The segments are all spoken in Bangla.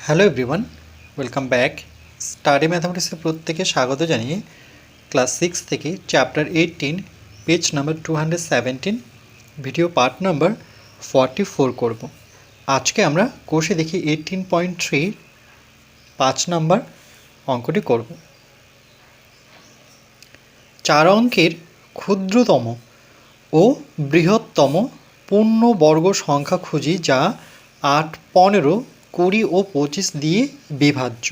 Hello everyone, welcome back. Study ম্যাথামেটিক্সে প্রত্যেকে স্বাগত জানিয়ে ক্লাস 6 থেকে chapter 18 page number 217 video part number 44 করব। আজকে আমরা কোর্সে দেখি 18.3 5 নাম্বার অঙ্কটি করব। 4 অঙ্কের ক্ষুদ্রতম ও বৃহত্তম পূর্ণবর্গ সংখ্যা খুঁজি যা 8, 15, 20 ও 25 দিয়ে বিভাজ্য।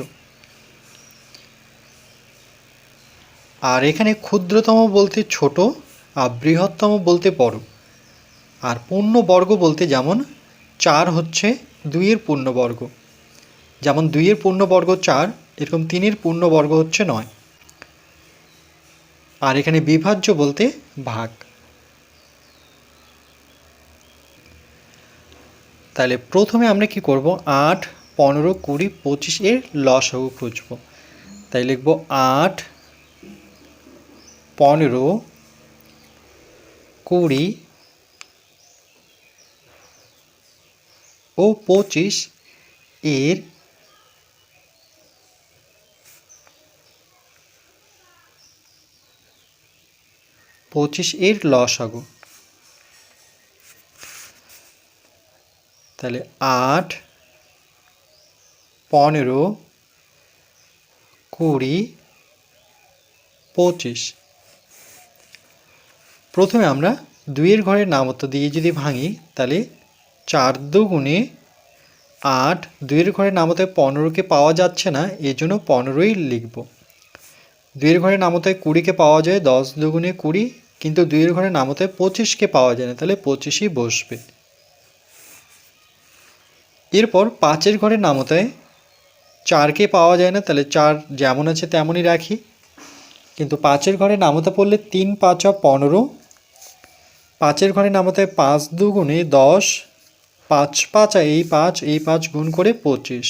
আর এখানে ক্ষুদ্রতম বলতে ছোট আর বৃহত্তম বলতে বড়। আর পূর্ণবর্গ বলতে যেমন 4 হচ্ছে 2-এর পূর্ণবর্গ, যেমন 2-এর পূর্ণবর্গ 4, এরকম 3-এর পূর্ণবর্গ হচ্ছে 9। আর এখানে বিভাজ্য বলতে ভাগ। তাহলে প্রথমে আমরা কি করব, 8, 15, 20, 25 এর লসাগু খুঁজব। তাই লিখব 8, 15, 20 ও 25 এর লসাগু। তাহলে 8, 15, 20, 25। প্রথমে আমরা 2-এর ঘরের নামতা দিয়ে যদি ভাঙি তাহলে 4 দুগুণে 8, 2-এর ঘরের নামতায় 15কে পাওয়া যাচ্ছে না, এই জন্য 15ই লিখব। 2-এর ঘরের নামতায় 20কে পাওয়া যায়, 10 দুগুণে 20, কিন্তু 2-এর ঘরের নামতায় 25কে পাওয়া যায় না, তাহলে 25ই বসবে। এরপর 5-এর ঘরের নামতায় 4কে পাওয়া যায় না, তাহলে 4 যেমন আছে তেমনই রাখি, কিন্তু 5-এর ঘরে নামতা পড়লে 3, 5, 15, 5-এর ঘরে নামতায় 5 দুগুণে 10, 5, 5 এই 5 গুণ করে 25।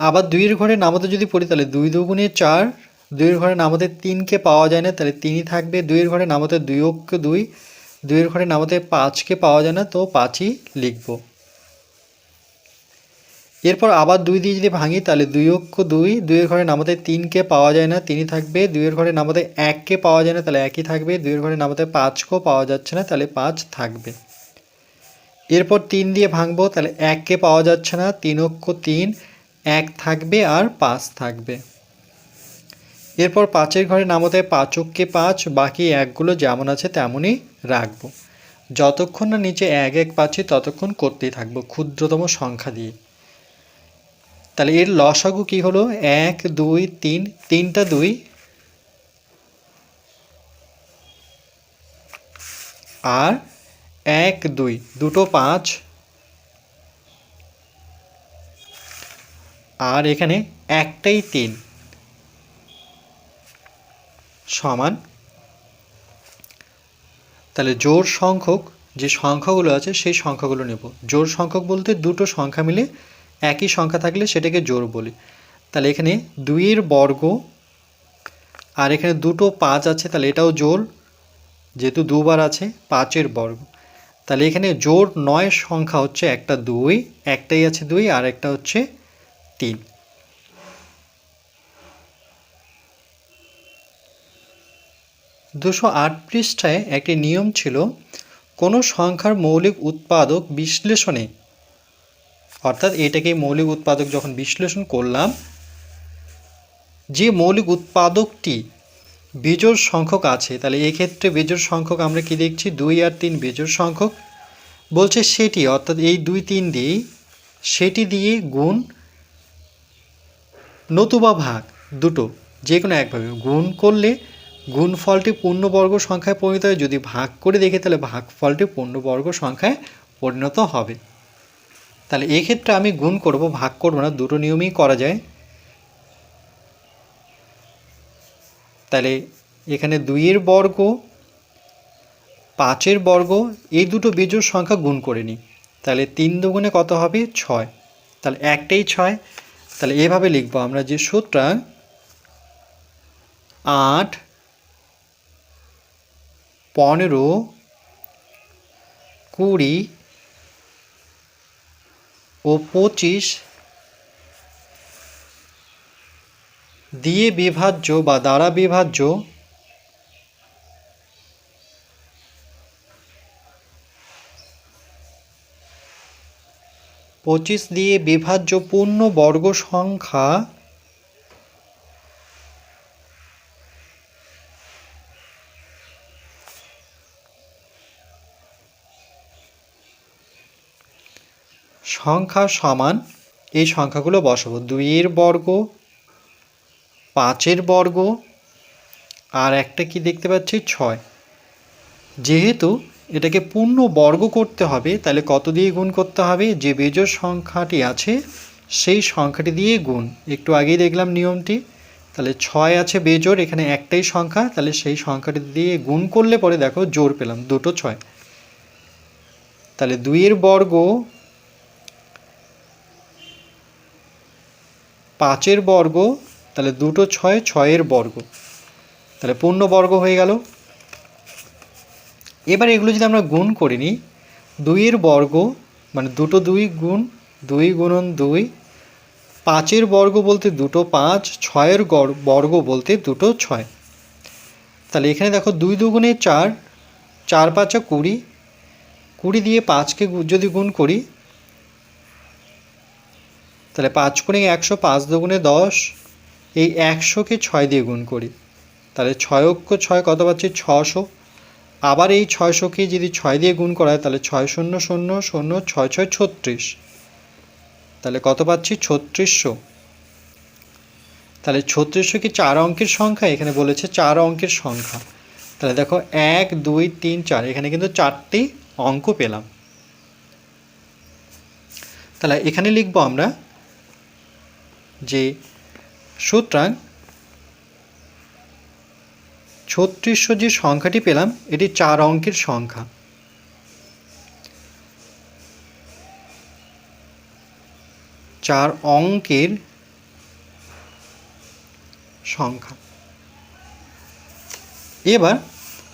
আবার 2-এর ঘরে নামতা যদি পড়ি তাহলে 2 দুগুণে 4, 2-এর ঘরে নামতায় 3কে পাওয়া যায় না, তাহলে 3ই থাকবে। 2-এর ঘরে নামতায় 2 অক্ষ 2, 2-এর ঘরে নামতায় 5কে পাওয়া যায় না, তো 5ই লিখব। এরপর আবার 2 দিয়ে যদি ভাঙি তাহলে 2 অক্ষ 2, 2-এর ঘরে নামতায় 3কে পাওয়া যায় না, 3ই থাকবে। 2-এর ঘরে নামতায় 1কে পাওয়া যায় না, তাহলে 1ই থাকবে। 2-এর ঘরে নামতায় 5কেও পাওয়া যাচ্ছে না, তাহলে 5 থাকবে। এরপর 3 দিয়ে ভাঙবো, তাহলে 1কে পাওয়া যাচ্ছে না, 3 অক্ষ 3, 1 থাকবে আর 5 থাকবে। এরপর 5-এর ঘরে নামতায় 5 অক্ষে 5, বাকি একগুলো যেমন আছে তেমনই রাখবো। যতক্ষণ না নিচে 1 1 পাচ্ছি ততক্ষণ করতেই থাকবো ক্ষুদ্রতম সংখ্যা দিয়ে। তাহলে এর লসাগু কি হলো, 1, 2, 3, 3টা 2 আর 1, 2, দুটো 5 আর এখানে একটাই 3 সমান। তাহলে জোড় সংখ্যক যে সংখ্যাগুলো আছে সেই সংখ্যাগুলো নেব। জোড় সংখ্যক বলতে দুটো সংখ্যা মিলে একই সংখ্যা থাকলে সেটাকে জোড় বলি। তাহলে এখানে 2-এর বর্গ আর এখানে দুটো 5 আছে, তাহলে এটাও জোড়, যেহেতু দুবার আছে 5-এর বর্গ। তাহলে এখানে জোড় 9 সংখ্যা হচ্ছে একটা 2, একটাই আছে 2 আর একটা হচ্ছে 3। দুশো 8 পৃষ্ঠায় একটি নিয়ম ছিল, কোনো সংখ্যার মৌলিক উৎপাদক বিশ্লেষণে, অর্থাৎ এটাকে মৌলিক উৎপাদক যখন বিশ্লেষণ করলাম, যে মৌলিক উৎপাদকটি বিজোড় সংখ্যক আছে, তাহলে এক্ষেত্রে বিজোড় সংখ্যক আমরা কি দেখছি, 2 আর 3 বিজোড় সংখ্যক বলছে, সেটি অর্থাৎ এই 2, 3 দিয়ে সেটি দিয়ে গুণ নতুবা ভাগ, দুটো যে কোনো একভাবে গুণ করলে গুণফলটি পূর্ণবর্গ সংখ্যায় পরিণত হয়। যদি ভাগ করে দেখে তাহলে ভাগফলটি পূর্ণবর্গ সংখ্যায় পরিণত হবে। তাহলে এক্ষেত্রে আমি গুণ করব, ভাগ করব না, দুটো নিয়মেই করা যায়। তাহলে এখানে 2-এর বর্গ, 5-এর বর্গ, এই দুটো বিজোড় সংখ্যা গুণ করে নিই। তাহলে 3 দুগুণে কত হবে, 6, তাহলে একটাই 6। তাহলে এভাবে লিখব আমরা যে সুতরাং 8, 15, 20, ও 25 দিয়ে বিভাজ্য বা দ্বারা বিভাজ্য পূর্ণবর্গ সংখ্যা সমান এই সংখ্যাগুলো বসাবো। 2 বর্গ, 5 বর্গ, আর একটা কি দেখতে পাচ্ছি 6। যেহেতু এটাকে পূর্ণ বর্গ করতে হবে তাহলে কত দিয়ে গুণ করতে হবে? যে বেজোড় সংখ্যাটি আছে সেই সংখ্যাটি দিয়ে গুণ। একটু আগেই দেখলাম নিয়মটি। তাহলে 6 আছে বেজোড়, এখানে একটাই সংখ্যা, তাহলে সেই সংখ্যাটি দিয়ে গুণ করলে পরে দেখো জোড় পেলাম, দুটো 6। তাহলে 2 বর্গ, 5 বর্গ, তাহলে দুটো 6, 6 বর্গ, তাহলে পূর্ণ বর্গ হয়ে গেল। এবার এগুলো যদি আমরা গুণ করে নিই, 2 বর্গ মানে দুটো 2 গুণ 2 গুণন 2, 5 বর্গ বলতে দুটো 5, 6 বর্গ বলতে দুটো 6। তাহলে এখানে দেখো 2 দুগুণে 4, 4 5 20, 20 দিয়ে 5কে যদি গুণ করি তাহলে 5 গুণে 100, 5 দুগুণে 10, এই 100কে 6 দিয়ে গুণ করি তাহলে 6 অক্ষ 6 কত পাচ্ছি? 600। আবার এই 600কে যদি 6 দিয়ে গুণ করা হয় তাহলে 6 0 0 0 6 6 36, তাহলে কত পাচ্ছি? 3600। তাহলে 3600 কি 4 অঙ্কের সংখ্যা? এখানে বলেছে 4 অঙ্কের সংখ্যা। তাহলে দেখো 1 2 3 4, এখানে কিন্তু 4টি অঙ্ক পেলাম। তাহলে এখানে লিখব আমরা যে সুতরাং 3600 যে সংখ্যাটি পেলাম এটি 4 অঙ্কের সংখ্যা। 4 অঙ্কের সংখ্যা। এবার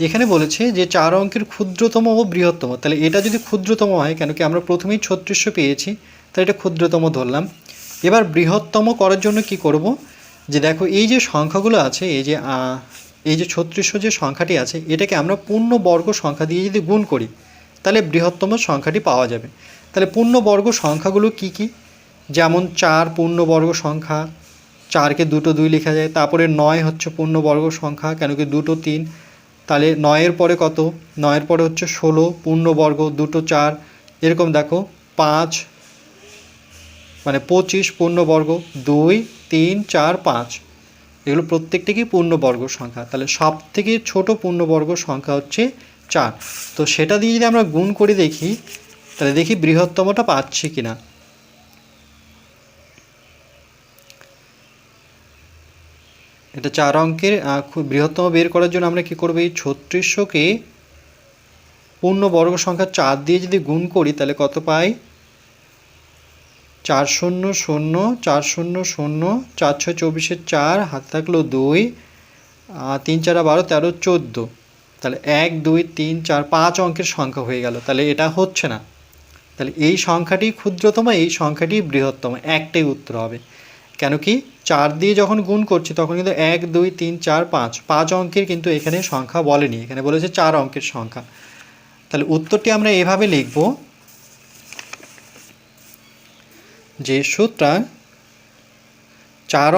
এখানে বলেছে যে 4 অঙ্কের ক্ষুদ্রতম ও বৃহত্তম। তাহলে এটা যদি ক্ষুদ্রতম হয়, কেন কি আমরা প্রথমেই 3600 পেয়েছি, তাহলে এটা ক্ষুদ্রতম ধরলাম। এবার বৃহত্তম করার জন্য কি করব? যে দেখো এই যে সংখ্যাগুলো আছে, এই যে 3600 যে সংখ্যাটি আছে এটাকে আমরা পূর্ণবর্গ সংখ্যা দিয়ে যদি গুণ করি তাহলে বৃহত্তম সংখ্যাটি পাওয়া যাবে। তাহলে পূর্ণবর্গ সংখ্যাগুলো কি কি? যেমন 4 পূর্ণবর্গ সংখ্যা, 4কে দুটো 2 লেখা যায়। তারপরে 9 হচ্ছে পূর্ণবর্গ সংখ্যা, কেন কি দুটো 3, তাহলে 9 পরে কত? 9 পরে হচ্ছে 16 পূর্ণবর্গ, দুটো 4। এরকম দেখো 5 মানে 25 পূর্ণবর্গ, 2 3 4 5, এগুলো প্রত্যেকটি কি পূর্ণবর্গ সংখ্যা। তাহলে সব থেকে ছোট পূর্ণবর্গ সংখ্যা হচ্ছে 4। তো সেটা দিয়ে যদি আমরা গুণ করে দেখি তাহলে দেখি বৃহত্তমটা পাচ্ছি কিনা। এটা 4 অঙ্কের বৃহত্তম বের করার জন্য আমরা কি করব? এই 3600কে পূর্ণবর্গ সংখ্যা 4 দিয়ে যদি গুণ করি তাহলে কত পাই? 4 0 0 4 0 0 4 6 24, 4 হাতে থাকলো 2, 3 4 12 13 14, তাহলে 1 2 3 4 5 অঙ্কের সংখ্যা হয়ে গেল। তাহলে এটা হচ্ছে না। তাহলে এই সংখ্যাটি ক্ষুদ্রতম, এই সংখ্যাটি বৃহত্তম, একটাই উত্তর হবে। কেন কি 4 দিয়ে যখন গুণ করছি তখন কিন্তু 1 2 3 4 5, 5 অঙ্কের কিন্তু এখানে সংখ্যা বলেনি, এখানে বলেছে 4 অঙ্কের সংখ্যা। তাহলে উত্তরটি আমরা এভাবে লিখব যে সুতরাং 4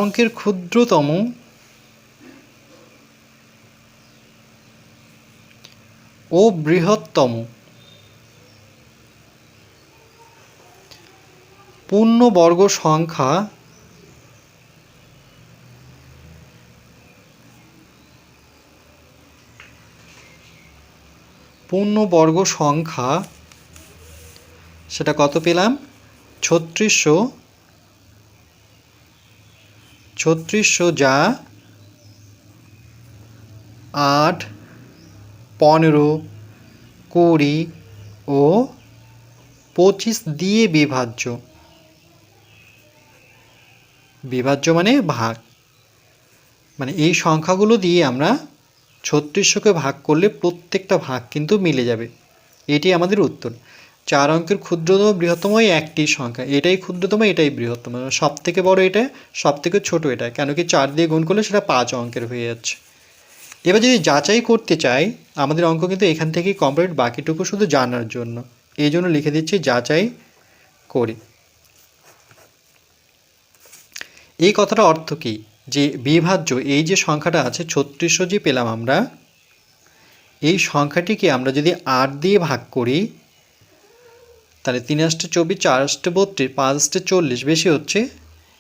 অঙ্কের ক্ষুদ্রতম ও বৃহত্তম পূর্ণবর্গ সংখ্যা সেটা কত পেলাম? 3600 যা 8 15 20 ও 25 দিয়ে বিভাজ্য। বিভাজ্য মানে ভাগ, মানে এই সংখ্যাগুলো দিয়ে আমরা 3600কে ভাগ করলে প্রত্যেকটা ভাগ কিন্তু মিলে যাবে। এটি আমাদের উত্তর। 4 অঙ্কের ক্ষুদ্রতম বৃহত্তম একটি সংখ্যা, এটাই ক্ষুদ্রতম এটাই বৃহত্তম, সব থেকে বড় এটা, সব থেকে ছোট এটা, কেন কি 4 দিয়ে গুণ করলে সেটা 5 অঙ্কের হয়ে যাচ্ছে। এবার যদি যাচাই করতে চাই, আমাদের অঙ্ক কিন্তু এখান থেকেই কমপ্লিট, বাকিটুকু শুধু জানার জন্য, এই জন্য লিখে দিচ্ছি যাচাই করি। এই কথাটা অর্থ কী, যে বিভাজ্য এই যে সংখ্যাটা আছে 3600 যে পেলাম আমরা, এই সংখ্যাটিকে আমরা যদি 8 দিয়ে ভাগ করি তাহলে 3 আষ্টে 24, 4 আষ্টে 32, 5 আষ্টে 40 বেশি হচ্ছে।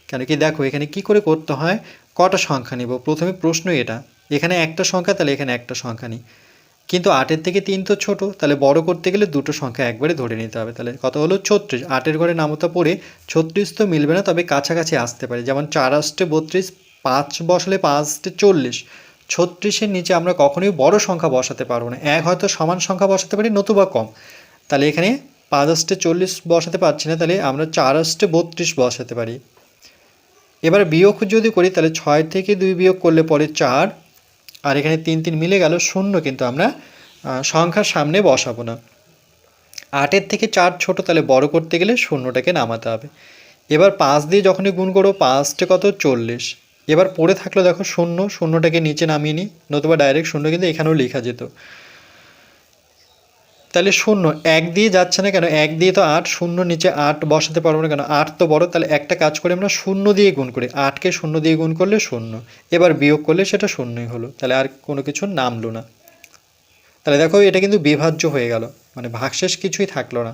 কেন কি দেখো এখানে কি করে করতে হয়, কটা সংখ্যা নিব, প্রথমে প্রশ্ন এটা, এখানে একটা সংখ্যা তাহলে এখানে একটা সংখ্যা নিই, কিন্তু 8-এর থেকে 3 তো ছোটো, তাহলে বড় করতে গেলে দুটো সংখ্যা একবারে ধরে নিতে হবে। তাহলে কত হলো 36, 8-এর ঘরে নামতা পড়ে 36 তো মিলবে না, তবে কাছাকাছি আসতে পারে, যেমন 4 আষ্টে 32, 5 বসালে 5 আষ্টে 40, 36-এর নিচে আমরা কখনোই বড় সংখ্যা বসাতে পারবো না, এক হয়তো সমান সংখ্যা বসাতে পারি নতুবা কম, তাহলে এখানে 5 আষ্টে 40 বসাতে পারছি না, তাহলে আমরা 4 আষ্টে 32 বসাতে পারি। এবার বিয়োগ যদি করি তাহলে 6 থেকে 2 বিয়োগ করলে পরে 4, আর এখানে 3 3 মিলে গেল, শূন্য কিন্তু আমরা সংখ্যার সামনে বসাবো না। 8-এর থেকে 4 ছোট, তাহলে বড় করতে গেলে শূন্যটাকে নামাতে হবে। এবার 5 দিয়ে যখনই গুণ করো 5 কত 40, এবার পড়ে থাকলো দেখো শূন্য, শূন্যটাকে নিচে নামিয়ে নিই, নতুবা ডাইরেক্ট শূন্য কিন্তু এখানেও লেখা যেত। তাহলে শূন্য 1 দিয়ে যাচ্ছে না কেন, 1 দিয়ে তো 8, শূন্য নিচে 8 বসাতে পারবো না কেন, 8 তো বড়, তাহলে একটা কাজ করে আমরা শূন্য দিয়ে গুণ করি, 8কে শূন্য দিয়ে গুণ করলে শূন্য, এবার বিয়োগ করলে সেটা শূন্যই হলো, তাহলে আর কোনো কিছু নামলো না। তাহলে দেখো এটা কিন্তু বিভাজ্য হয়ে গেল, মানে ভাগশেষ কিছুই থাকলো না।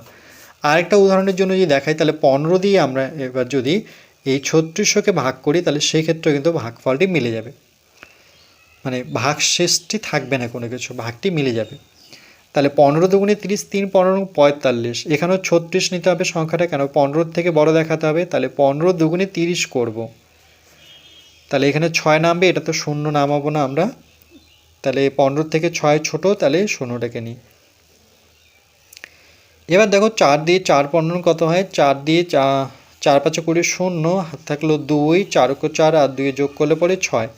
আরেকটা উদাহরণের জন্য যদি দেখাই, তাহলে 15 দিয়ে আমরা এবার যদি এই 3600কে ভাগ করি তাহলে সেই ক্ষেত্রে কিন্তু ভাগফলটি মিলে যাবে, মানে ভাগশেষটি থাকবে না কোনো কিছু, ভাগটি মিলে যাবে। তাহলে 15 দুগুণে 30, 3 15 45, এখানেও 36 নিতে হবে সংখ্যাটা, কেন 15 থেকে বড় দেখাতে হবে, তাহলে 15 দুগুণে 30 করব, তাহলে এখানে 6 নামবে, এটা তো শূন্য নামাবো না আমরা, তাহলে 15 থেকে 6 ছোট, তাহলে শূন্যটাকে নিই। এবার দেখো 4 দিয়ে 4 15 কত হয়, 4 দিয়ে 4 5 20, শূন্য হাত থাকলো 2, 4 4 আর 2 যোগ করলে পরে 6,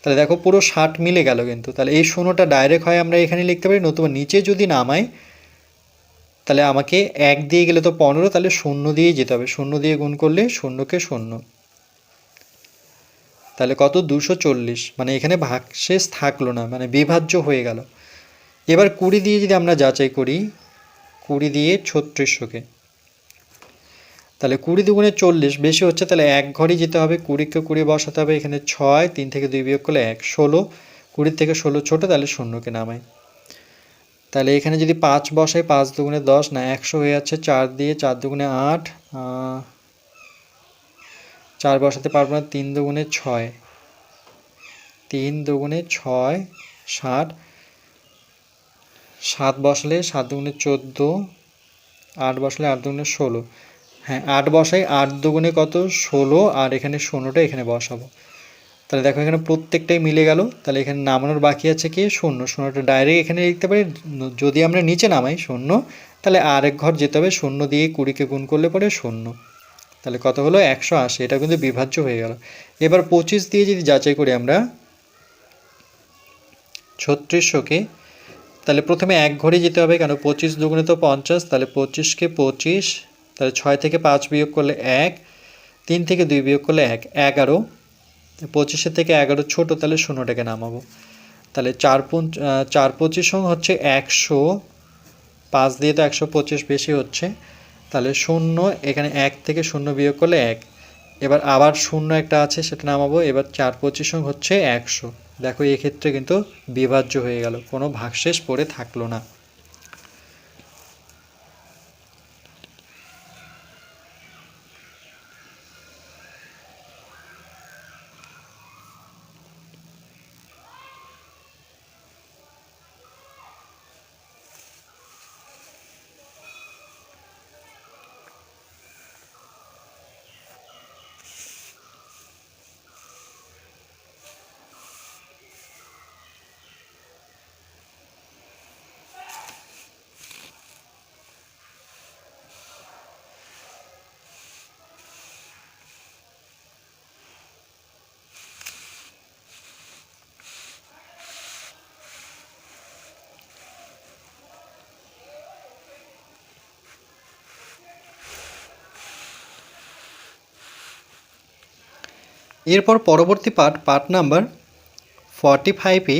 তাহলে দেখো পুরো 60 মিলে গেল কিন্তু, তাহলে এই শূন্যটা ডাইরেক্ট হয় আমরা এখানে লিখতে পারি, নতুবা নিচে যদি নামাই তাহলে আমাকে 1 দিয়ে গেলে তো 15, তাহলে শূন্য দিয়েই যেতে হবে, শূন্য দিয়ে গুণ করলে শূন্যকে শূন্য, তাহলে কত 240, মানে এখানে ভাগশেষ থাকলো না, মানে বিভাজ্য হয়ে গেল। এবার 20 দিয়ে যদি আমরা যাচাই করি, 20 দিয়ে 3600কে, তাহলে 20 দুগুণে 40 বেশি হচ্ছে, তাহলে এক ঘরই যেতে হবে, 20কে 20 বসাতে হবে, এখানে 6, 3 থেকে 2 বিয়োগ করলে 1, 16, 20 থেকে 16 ছোটো, তাহলে শূন্যকে নামাই। তাহলে এখানে যদি 5 বসাই, 5 দুগুণে 10 না 100 হয়ে যাচ্ছে, 4 দিয়ে 4 দুগুণে 8, 4 বসাতে পারবো না, 3 দুগুণে 6, 3 দুগুণে 6 60, 7 বসালে 7 দুগুণে 14, 8 বসালে 8 দুগুণে 16, হ্যাঁ 8 বসাই, 8 দুগুণে কত 16, আর এখানে শূন্যটা এখানে বসাবো, তাহলে দেখো এখানে প্রত্যেকটাই মিলে গেল, তাহলে এখানে নামানোর বাকি আছে কি শূন্য, শূন্যটা ডাইরেক্ট এখানে লিখতে পারি, যদি আমরা নিচে নামাই শূন্য তাহলে আরেক ঘর যেতে হবে, শূন্য দিয়ে 20কে গুণ করলে পরে শূন্য, তাহলে কত হলো 180, এটা কিন্তু বিভাজ্য হয়ে গেল। এবার 25 দিয়ে যদি যাচাই করি আমরা 3600কে, তাহলে প্রথমে এক ঘরে যেতে হবে, কেন 25 দুগুণে তো 50, তাহলে 25কে 25, তাহলে 6 থেকে 5 বিয়োগ করলে 1, 3 থেকে 2 বিয়োগ করলে 1, 11, 25-এর থেকে 11 ছোটো, তাহলে শূন্যটাকে নামাবো, তাহলে 4 25 হচ্ছে 100, 5 দিয়ে তো 125 বেশি হচ্ছে, তাহলে শূন্য, এখানে 1 থেকে শূন্য বিয়োগ করলে 1, এবার আবার শূন্য একটা আছে সেটা নামাবো, এবার 4 25 হচ্ছে 100, দেখো এক্ষেত্রে কিন্তু বিভাজ্য হয়ে গেল, কোনো ভাগশেষ পড়ে থাকলো না। এরপর পরবর্তী পার্ট নাম্বার 45-এ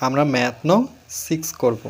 আমরা ম্যাথ নং 6 করব।